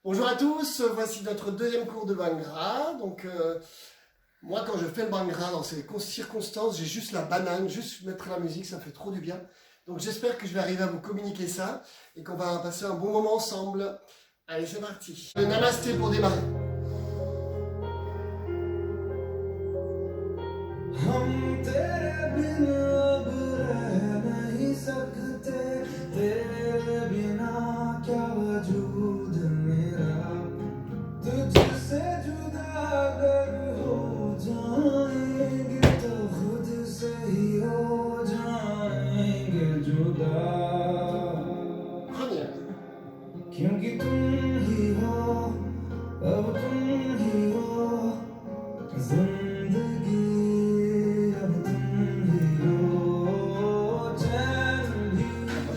Bonjour à tous, voici notre deuxième cours de Bhangra. Moi quand je fais le Bhangra dans ces circonstances, j'ai juste la banane, juste mettre la musique, ça fait trop du bien. Donc j'espère que je vais arriver à vous communiquer ça et qu'on va passer un bon moment ensemble. Allez, c'est parti. Le namasté pour démarrer. Première. क्योंकि तुम ही हो, अब तुम ही हो, जिंदगी अब तुम ही हो, चैन भी,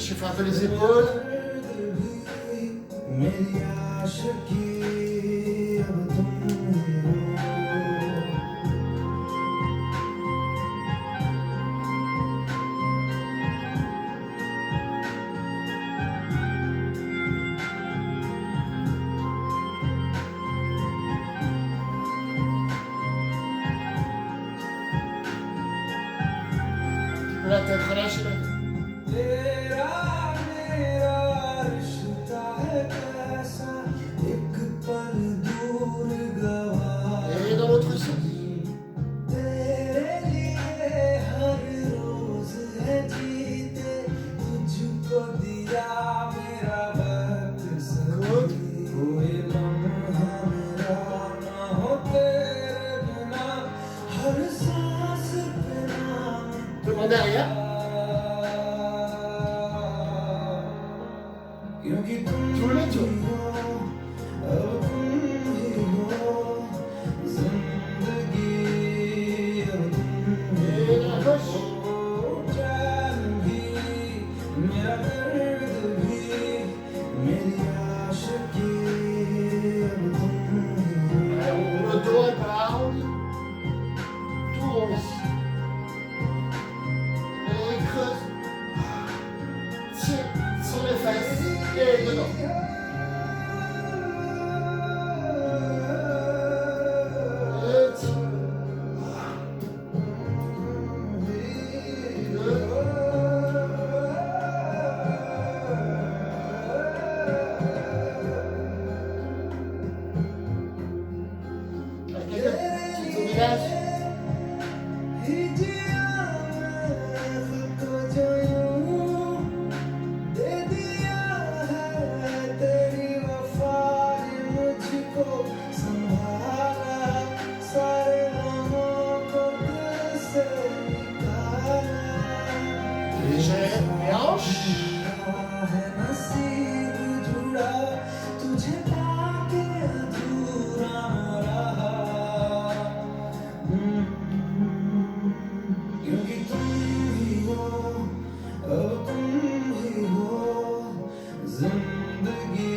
Je fais un peu les épaules. दर्द भी, मेरी आशिकी अब तुम ही हो. La tête, relâchez la tête. तेरा मेरा रिश्ता है कैसा, एक पल दूर गवा. Et dans l'autre sens. तेरे लिए हर रोज है जीते, तुझको दिया मेरा वक्त सभी. कोई लम्हा मेरा ना हो तेरे बिना, हर सांस पे नाम Demandez derrière. क्योंकि तुम Tous les tours. हो, अब तुम ही हो, जिंदगी अब तुम ही Et la gauche. हो, चैन भी, मेरा दर्द भी, मेरी आशिकी अब तुम ही हो. On le dos et parle. Tourne ici. Et creuse. Tire sur les fesses. Et dedans. Et tire. Avec quelques petites au village. Légère et hanche. तुझे पाके अधूरा रहा, क्योंकि तुम ही हो, अब तुम ही हो, जिंदगी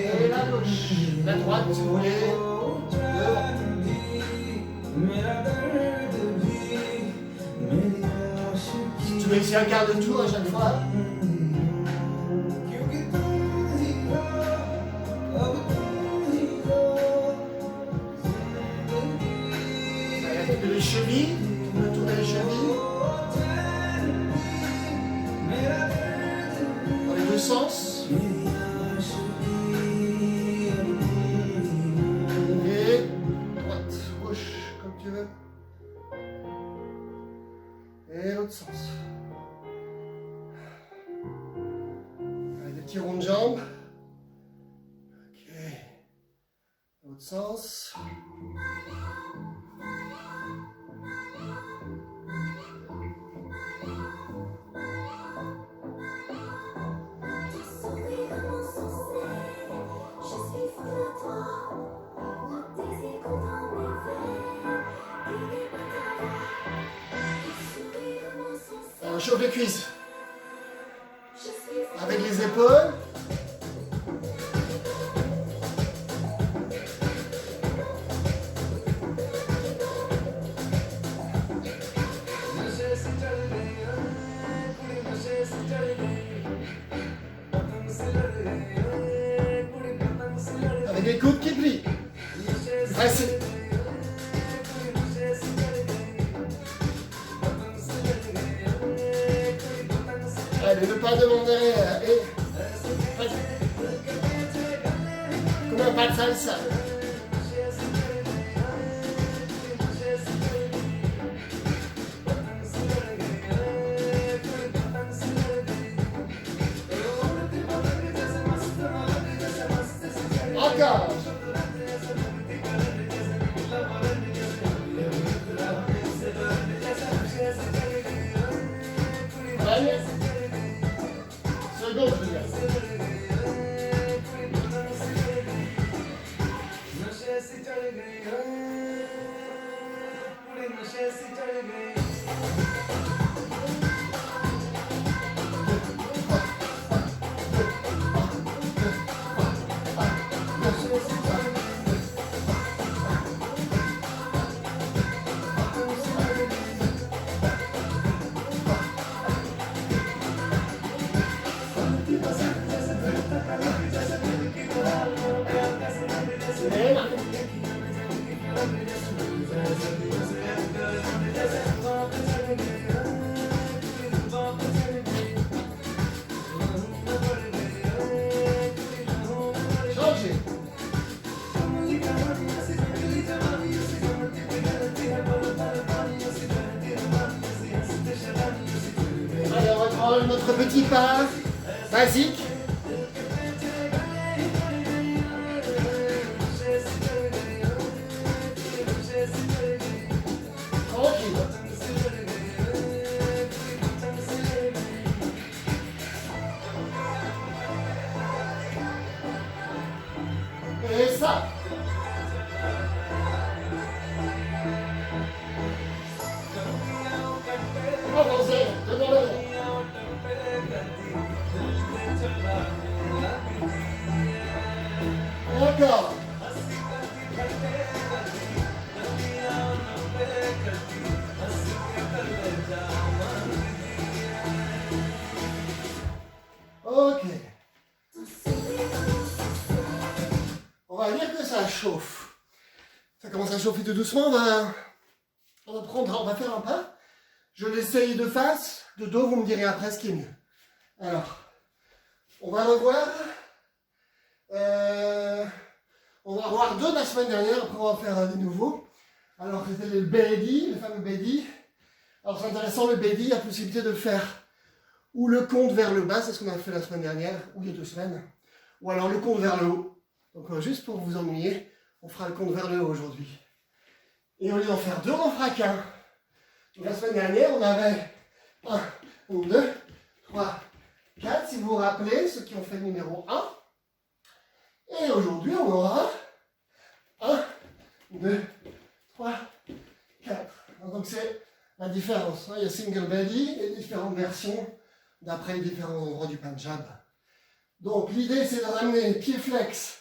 Et la gauche. La droite, si vous voulez. चैन भी, मेरा दर्द भी, मेरी आशिकी. Tu réussis un quart de tour à chaque fois. क्योंकि तुम ही हो, अब तुम ही हो, जिंदगी Avec les chevilles. Le tour des chevilles. चैन भी, मेरा दर्द भी, Dans les deux sens. मेरी आशिकी अब तुम ही हो. Et droite, gauche, comme tu veux. Et l'autre sens. Avec des petits ronds de jambes. Ok. L'autre sens. On chauffe les cuisses. Avec les épaules. Facile. Allez, le pas de mon derrière. Et facile. Comme un pas de salsa. Encore. Allez. Seconde, je dirais. Changez. Allez, on reprend notre petit pas basique. Tranquille. Et ça. Avancez, devant le vent. Encore. Ok. On va dire que ça chauffe. Ça commence à chauffer tout doucement. On va faire un pas. Je l'essaye de face, de dos, vous me direz après ce qui est mieux. Alors, on va revoir. On va revoir deux de la semaine dernière, après on va faire des nouveaux. Alors c'était le Belly, le fameux Belly. Alors c'est intéressant le Belly, la possibilité de faire ou le compte vers le bas, c'est ce qu'on a fait la semaine dernière, ou il y a 2 semaines, ou alors le compte vers le haut. Donc juste pour vous ennuyer, on fera le compte vers le haut aujourd'hui. Et au lieu d'en faire deux, on en fera qu'un. Donc la semaine dernière, on avait 1, 2, 3, 4, si vous vous rappelez, ceux qui ont fait le numéro 1. Et aujourd'hui, on aura 1, 2, 3, 4. Donc c'est la différence. Il y a single belly et différentes versions d'après les différents endroits du Punjab. Donc l'idée, c'est de ramener pied flex,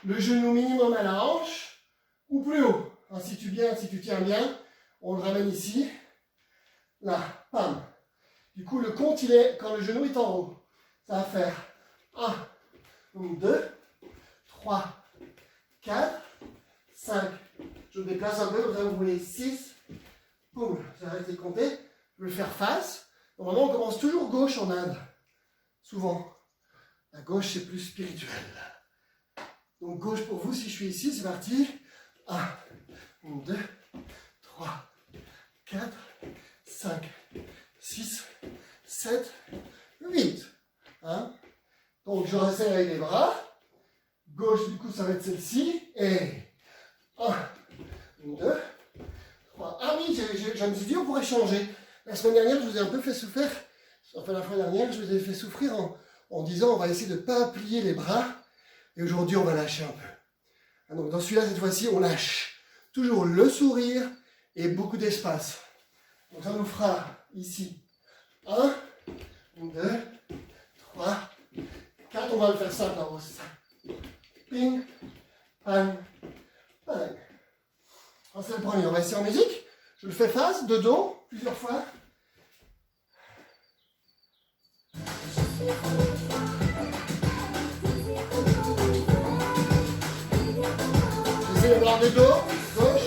le genou minimum à la hanche, ou plus haut. Si tu tiens bien, on le ramène ici. Là, pam. Du coup, le compte, il est quand le genou est en haut. Ça va faire 1, 2, 3, 4, 5. Je me déplace un peu, comme ça vous voyez 6. Boum, j'ai arrêté de compter. Je vais le faire face. Normalement, on commence toujours gauche en Inde. Souvent. La gauche, c'est plus spirituel. Donc, gauche pour vous, si je suis ici, c'est parti. 1, 2, 3, 4, 5, 6, 7, 8. Hein? Donc, je resserre avec les bras. Gauche, du coup, ça va être celle-ci. Et 1, 2, 3. Ah oui, je me suis dit, on pourrait changer. La semaine dernière, je vous ai un peu fait souffrir. Enfin, la fois dernière, je vous ai fait souffrir en disant, on va essayer de ne pas plier les bras. Et aujourd'hui, on va lâcher un peu. Donc, dans celui-là, cette fois-ci, on lâche. Toujours le sourire et beaucoup d'espace. Donc, ça nous fera ici 1, 2, 3, 4. On va le faire simple en haut. Ping, pang, pang. C'est le premier. On va essayer en musique. Je le fais face, de dos, plusieurs fois. J'essaie le bord de dos, gauche.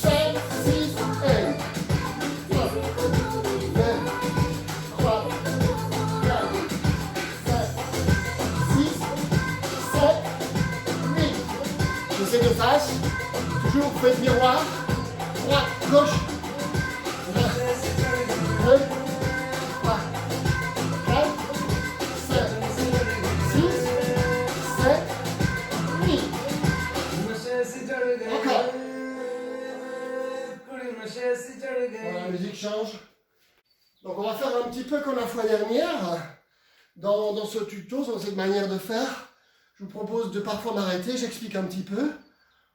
5, 6, 1. 3, 2, 3, 4, 5, 6, 7, 8. J'essaie de face. Toujours, vous faites miroir. Droite, gauche. 1, 2, 3, 4, 5, 6, 7, 8. Encore. Voilà, la musique change. Donc on va faire un petit peu comme la fois dernière. Dans ce tuto, dans cette manière de faire, je vous propose de parfois m'arrêter, j'explique un petit peu.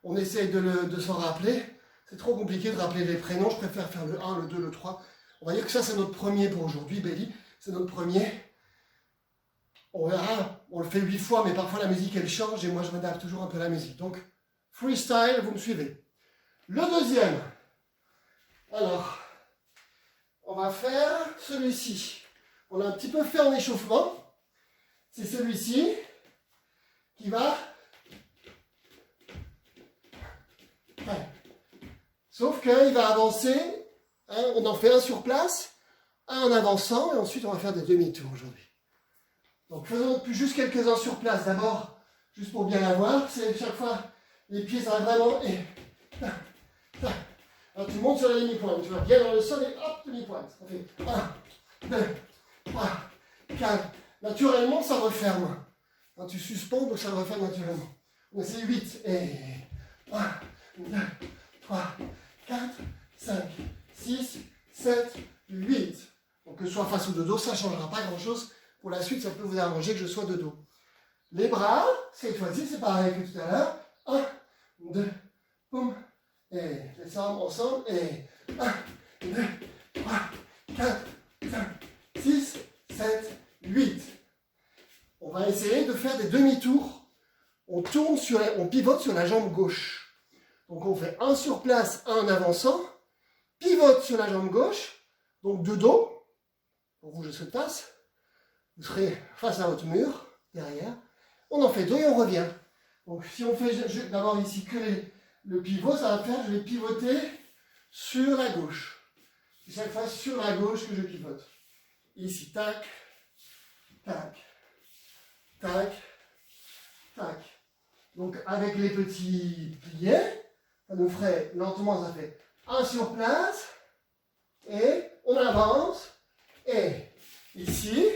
On essaye de s'en rappeler. C'est trop compliqué de rappeler les prénoms, je préfère faire le 1, le 2, le 3. On va dire que ça c'est notre premier pour aujourd'hui, Belly. C'est notre premier. On verra, on le fait 8 fois, mais parfois la musique elle change et moi je m'adapte toujours un peu à la musique. Donc, freestyle, vous me suivez. Le deuxième. Alors, on va faire celui-ci. On a un petit peu fait en échauffement. C'est celui-ci qui va... Ouais. Sauf qu'il va avancer. Hein, on en fait un sur place, un en avançant, et ensuite on va faire des demi-tours aujourd'hui. Donc faisons juste quelques-uns sur place. D'abord, juste pour bien la voir, c'est chaque fois les pieds ça va vraiment... Et... Alors tu montes sur la demi-pointe, tu vas bien dans le sol et hop, demi-pointe. On fait 1, 2, 3, 4. Naturellement, ça referme. Quand tu suspends, donc ça referme naturellement. On essaie 8 et 1, 2, 3, 4, 5, 6, 7, 8. Donc que je sois face ou de dos, ça ne changera pas grand-chose. Pour la suite, ça peut vous arranger que je sois de dos. Les bras, cette fois-ci, c'est pareil que tout à l'heure. 1, 2, boum. Et les armes ensemble. Et 1, 2, 3, 4, 5, 6, 7, 8. On va essayer de faire des demi-tours. On pivote sur la jambe gauche. Donc on fait un sur place, un en avançant. Pivote sur la jambe gauche. Donc de dos. Pour vous, je serai de face. Vous serez face à votre mur, derrière. On en fait deux et on revient. Donc si on fait d'abord ici que le pivot, ça va faire, je vais pivoter sur la gauche. C'est chaque fois sur la gauche que je pivote. Ici, tac, tac, tac, tac. Donc avec les petits pliés, ça nous ferait lentement, ça fait un sur place, et on avance, et ici,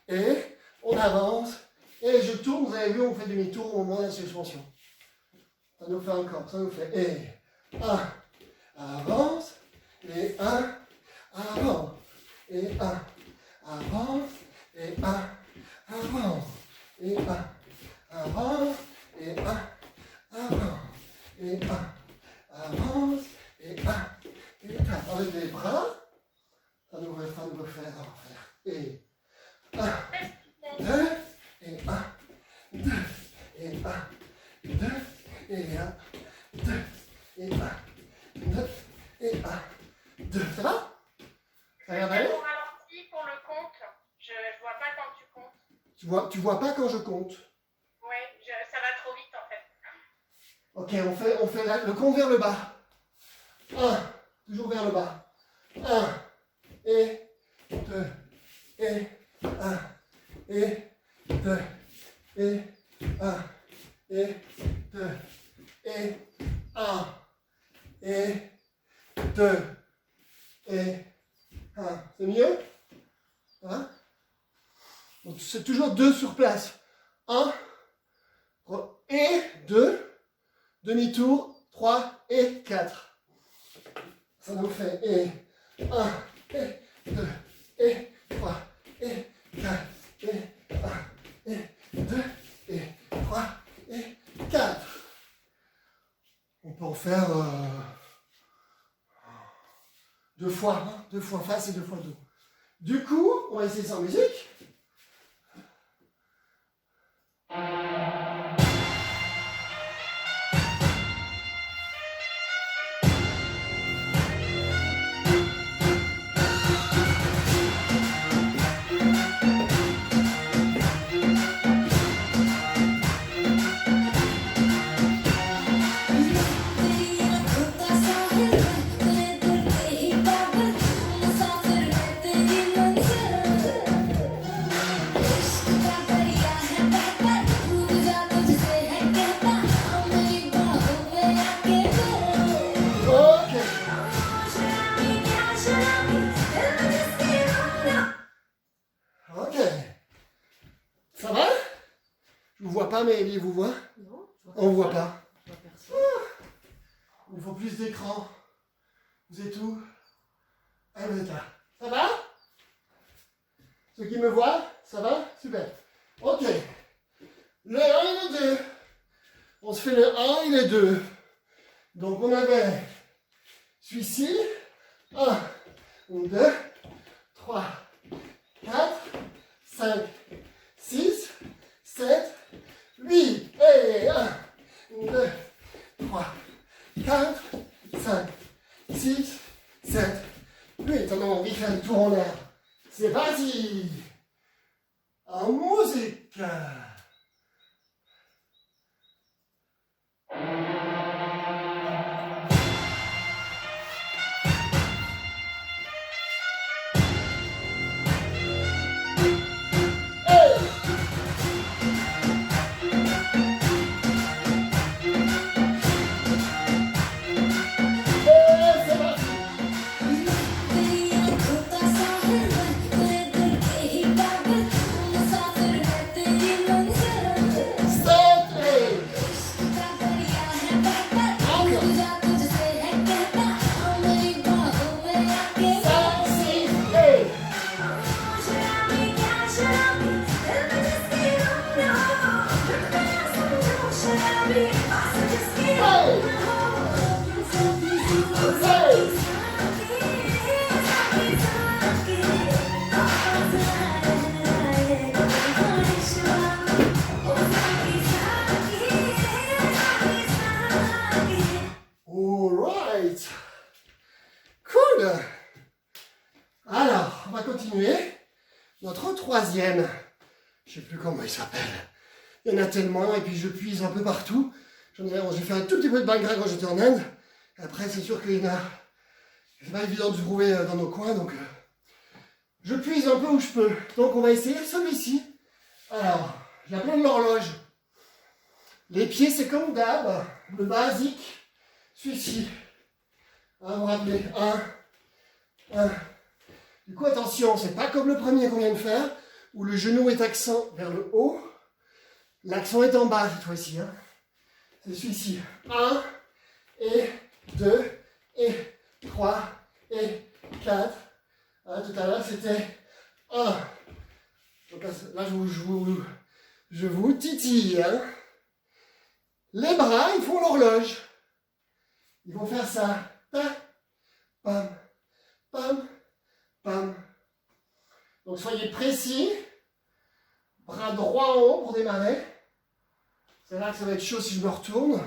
et on avance, et je tourne, vous avez vu, on fait demi-tour au moment de la suspension. Ça nous fait encore, ça nous fait, et 1, avance, et 1, avance, et 1, avance, et 1, avance, et 1, avance, et 1, avance, et 1, avance, et 1, et 4. Avec les bras, ça nous refait et 1, 2, et 1, 2, et 1, 2, et 1, 2, et 1, 2, et 1, 2. Ça va? Ça vient d'aller? Pour ralenti, pour le compte, je vois pas quand tu comptes. Tu vois pas quand je compte? Oui, ça va trop vite en fait. Ok, on fait le compte vers le bas. 1, toujours vers le bas. 1, et 2, et 1, et 2, et 1, et 2, et 1, et 2, et 1. C'est mieux? Hein? Donc c'est toujours 2 sur place. 1, et 2, demi-tour, 3 et 4. Ça nous fait et 1, et 2, et 3, et 4, et 1, et 2, et 3, et 4. On peut en faire 2 fois, hein, 2 fois face et 2 fois dos. Du coup, on va essayer sans musique. Abraham et Ellie vous voient? Non, On ne voit pas. Je vois personne. Il faut plus d'écran. Vous êtes où? Ah, vous êtes là. Ça va? Ceux qui me voient, ça va? Super. Ok. Le 1 et le 2. On se fait le 1 et le 2. Donc on avait celui-ci. 1, 2, 3, 4, 5, 6, 7, 8. Et 1, 2, 3, 4, 5, 6, 7, 8. On a envie de faire le tour en l'air. C'est parti. En musique. Alright. Cool. Alors, on va continuer. Notre troisième. Je ne sais plus comment il s'appelle. Il y en a tellement et puis je puise un peu partout. J'ai fait un tout petit peu de Bhangra quand j'étais en Inde. Après, c'est sûr qu'il y en a. C'est pas évident de trouver dans nos coins, donc je puise un peu où je peux. Donc on va essayer celui-ci. Alors, je l'appelle l'horloge. Les pieds, c'est comme d'hab, le basique. Celui-ci. Vous vous rappelez, 1. Du coup, attention, c'est pas comme le premier qu'on vient de faire, où le genou est accent vers le haut. L'accent est en bas cette fois-ci. Hein. C'est celui-ci. 1, et 2, et 3, et 4. Ah, tout à l'heure, c'était 1. Donc là, je vous titille. Hein. Les bras, ils font l'horloge. Ils vont faire ça. Pam, pam, pam, pam. Donc soyez précis. Bras droit en haut pour démarrer. C'est là que ça va être chaud si je me retourne.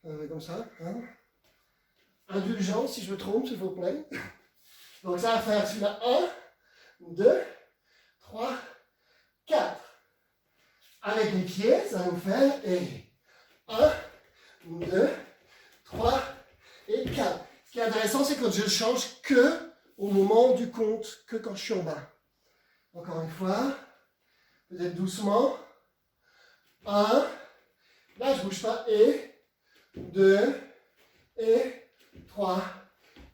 Comme ça. Hein. Indulgent si je me trompe, s'il vous plaît. Donc ça va faire celui-là. 1, 2, 3, 4. Avec les pieds, ça va nous faire 1, 2, 3 et 4. Ce qui est intéressant, c'est quand je change que au moment du compte, que quand je suis en bas. Encore une fois, peut-être doucement. 1, là je ne bouge pas, et 2, et 3,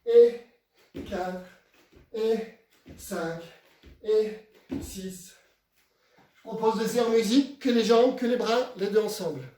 et 4, et 5, et 6. Je propose de faire musique, que les jambes, que les bras, les deux ensemble.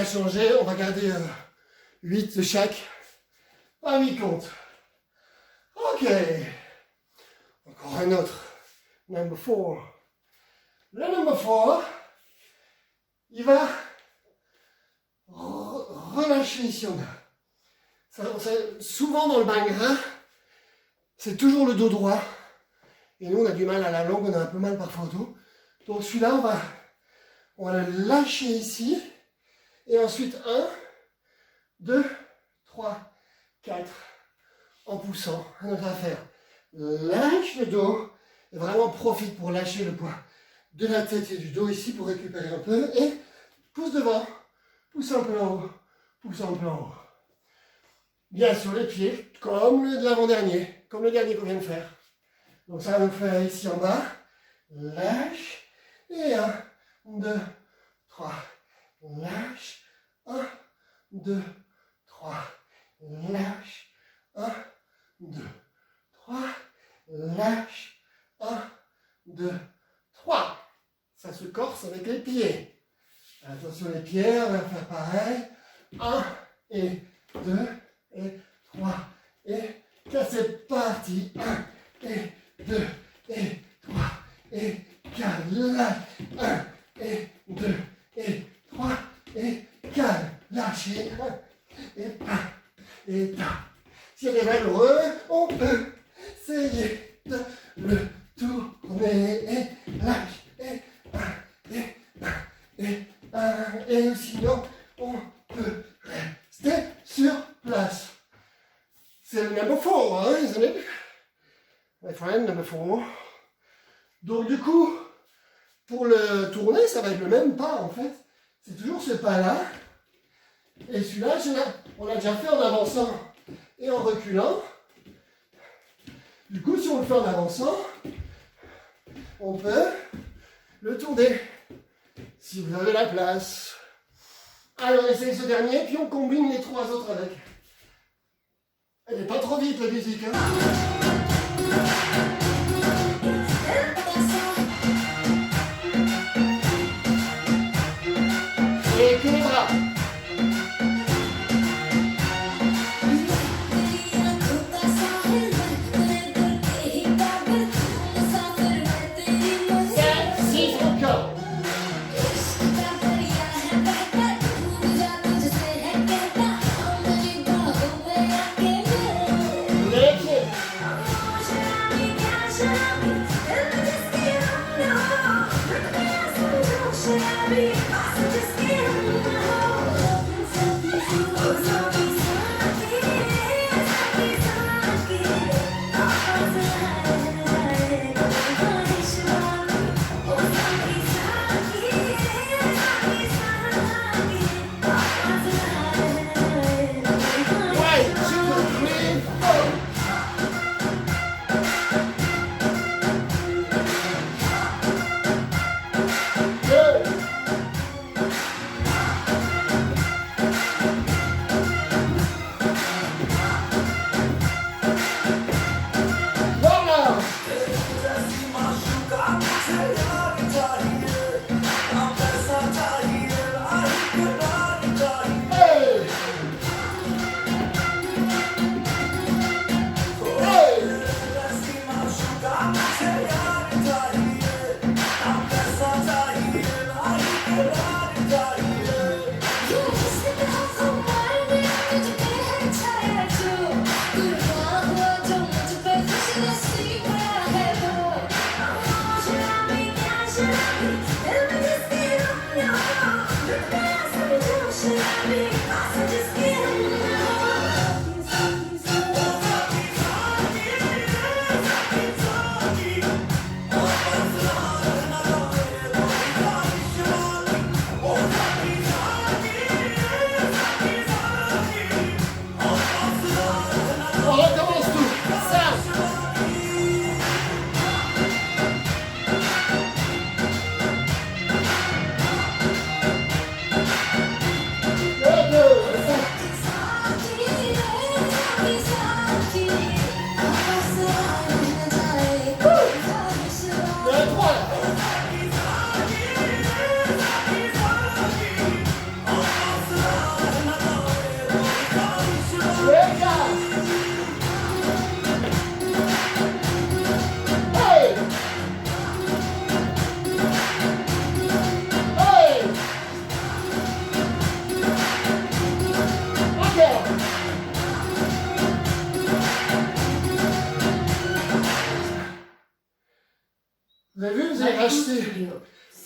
changer, on va garder 8 de chaque. Pas 8 comptes. Ok. Encore un autre. Number 4. Le number 4, il va relâcher ici en bas. Souvent dans le Bhangra, c'est toujours le dos droit. Et nous, on a du mal à la langue, on a un peu mal parfois au dos. Donc celui-là, on va le lâcher ici. Et ensuite, 1, 2, 3, 4. En poussant. Un autre affaire. Lâche le dos. Et vraiment profite pour lâcher le poids de la tête et du dos ici pour récupérer un peu. Et pousse devant. Pousse un peu en haut. Pousse un peu en haut. Bien sur les pieds, comme le de l'avant-dernier. Comme le dernier qu'on vient de faire. Donc ça va nous faire ici en bas. Lâche. Et 1, 2, 3. Lâche. 1, 2, 3. Lâche. 1, 2, 3. Lâche. 1, 2, 3. Ça se corse avec les pieds. Attention les pieds, on va faire pareil. 1 et 2 et 3 et 4. C'est parti. 1 et 2 et 3 et 4. Lâche. 1 et 2 et 3 et 4. Lâchez. Et pas. Et pas. Si elle est malheureux, on peut essayer de le tourner et lâche. Et 1 et 1 et 1. Et sinon, on peut rester sur place. C'est le number 4, hein, isn't it? My friend, number 4. Donc du coup, pour le tourner, ça va être le même pas en fait. C'est toujours ce pas-là. Et celui-là, on l'a déjà fait en avançant et en reculant. Du coup, si on le fait en avançant, on peut le tourner. Si vous avez la place. Allez, on essaye ce dernier, puis on combine les 3 autres avec. Elle n'est pas trop vite la musique, hein. Et que les bras.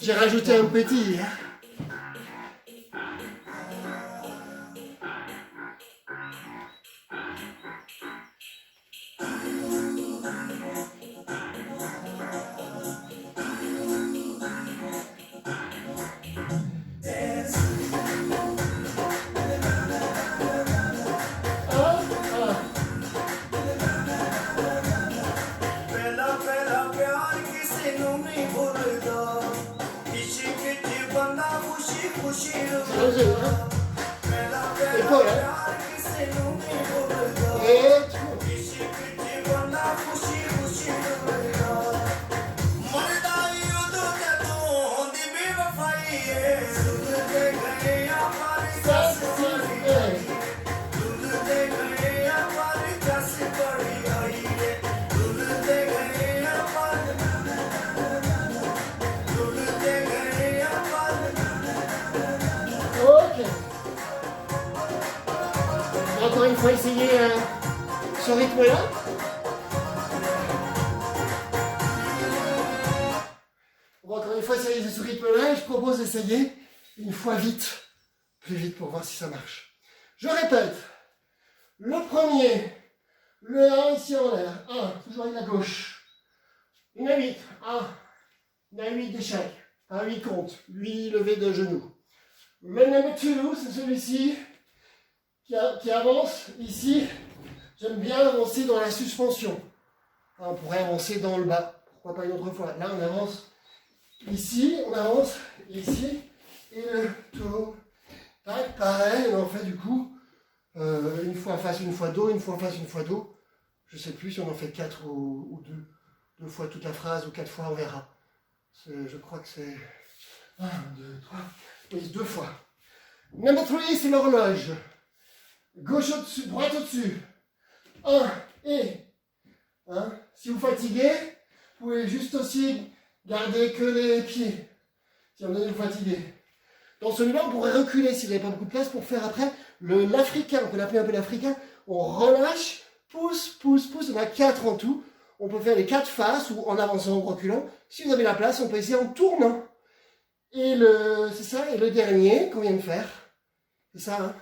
j'ai rajouté un petit. Hein. Épaule, hein. Et ok. Encore une fois, essayer ce rythme-là. On va encore une fois essayer ce rythme-là et je propose d'essayer une fois vite, plus vite pour voir si ça marche. Je répète, le premier, le 1 ici en l'air, 1, toujours avec la gauche, une à 8, 1, une à 8 d'échec, un 8 compte, 8 levées de genoux. Le number 2, c'est celui-ci qui avance ici. J'aime bien avancer dans la suspension. On pourrait avancer dans le bas, pourquoi pas une autre fois. Là on avance ici, on avance ici, et le tour. Tac, pareil, on en fait du coup une fois face, une fois dos, une fois face, une fois dos. Je sais plus si on en fait 4 ou 2. 2 fois toute la phrase ou 4 fois, on verra. Je crois que c'est 1, 2, 3, oui, 2 fois. Number 3, c'est l'horloge. Gauche au-dessus, droite au-dessus. 1 et 1. Si vous fatiguez, vous pouvez juste aussi garder que les pieds. Si on est fatigué. Dans celui-là, on pourrait reculer si vous n'avez pas beaucoup de place pour faire après l'africain. On peut l'appeler un peu l'africain. On relâche, pousse, pousse, pousse. Il y en a 4 en tout. On peut faire les 4 faces ou en avançant ou en reculant. Si vous avez la place, on peut essayer en tournant. Et c'est ça, et le dernier qu'on vient de faire. C'est ça, hein.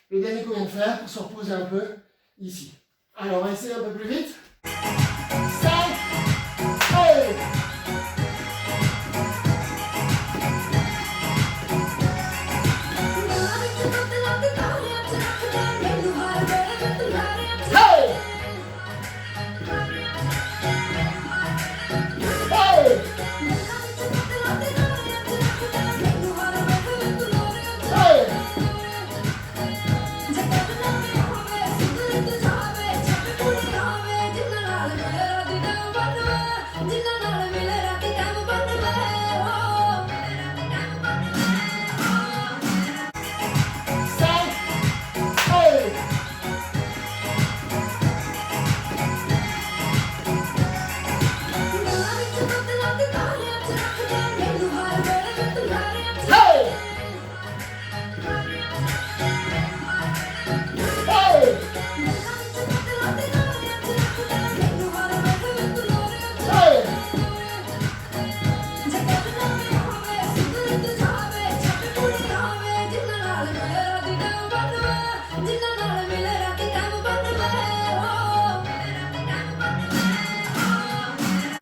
Le dernier qu'on vient de faire pour se reposer un peu ici. Alors, on va essayer un peu plus vite. 5, allez!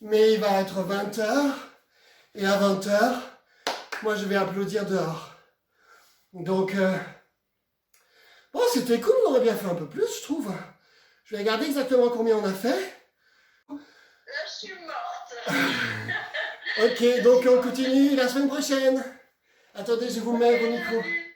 Mais il va être 20h, et à 20h, moi je vais applaudir dehors. Donc, bon, c'était cool, on aurait bien fait un peu plus, je trouve. Je vais regarder exactement combien on a fait. Là, je suis morte. Ok, donc on continue la semaine prochaine. Attendez, je vous mets vos micros. Salut.